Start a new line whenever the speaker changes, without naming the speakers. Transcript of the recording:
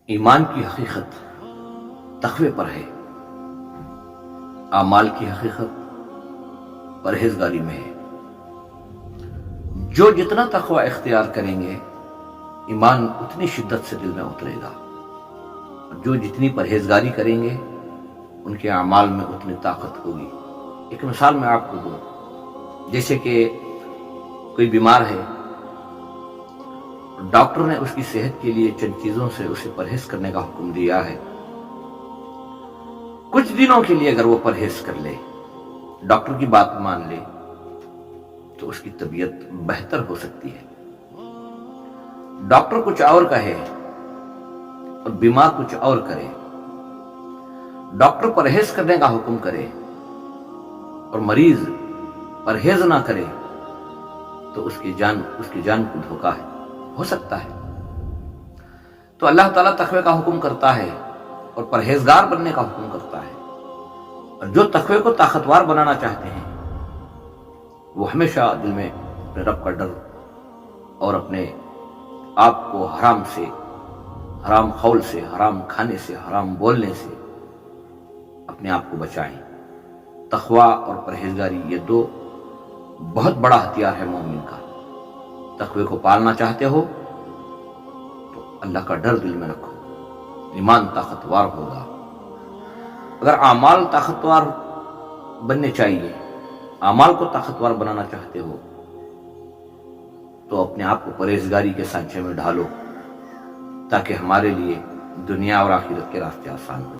ایمان کی حقیقت تقوی پر ہے، اعمال کی حقیقت پرہیزگاری میں ہے۔ جو جتنا تقوی اختیار کریں گے ایمان اتنی شدت سے دل میں اترے گا، اور جو جتنی پرہیزگاری کریں گے ان کے اعمال میں اتنی طاقت ہوگی۔ ایک مثال میں آپ کو دوں، جیسے کہ کوئی بیمار ہے، ڈاکٹر نے اس کی صحت کے لیے چند چیزوں سے اسے پرہیز کرنے کا حکم دیا ہے۔ کچھ دنوں کے لیے اگر وہ پرہیز کر لے، ڈاکٹر کی بات مان لے، تو اس کی طبیعت بہتر ہو سکتی ہے۔ ڈاکٹر کچھ اور کہے اور بیمار کچھ اور کرے، ڈاکٹر پرہیز کرنے کا حکم کرے اور مریض پرہیز نہ کرے تو اس کی جان کو دھوکا ہے، ہو سکتا ہے۔ تو اللہ تعالیٰ تقوی کا حکم کرتا ہے اور پرہیزگار بننے کا حکم کرتا ہے، اور جو تقوی کو طاقتور بنانا چاہتے ہیں وہ ہمیشہ دل میں اپنے رب کا ڈر اور اپنے آپ کو حرام سے، حرام قول سے، حرام کھانے سے، حرام بولنے سے اپنے آپ کو بچائیں۔ تقوی اور پرہیزگاری یہ دو بہت بڑا ہتھیار ہے مومن کا۔ تقوی کو پالنا چاہتے ہو تو اللہ کا ڈر دل میں رکھو، ایمان طاقتور ہوگا۔ اگر اعمال طاقتور بننے چاہیے، اعمال کو طاقتور بنانا چاہتے ہو تو اپنے آپ کو پرہیزگاری کے سانچے میں ڈھالو، تاکہ ہمارے لیے دنیا اور آخرت کے راستے آسان ہو۔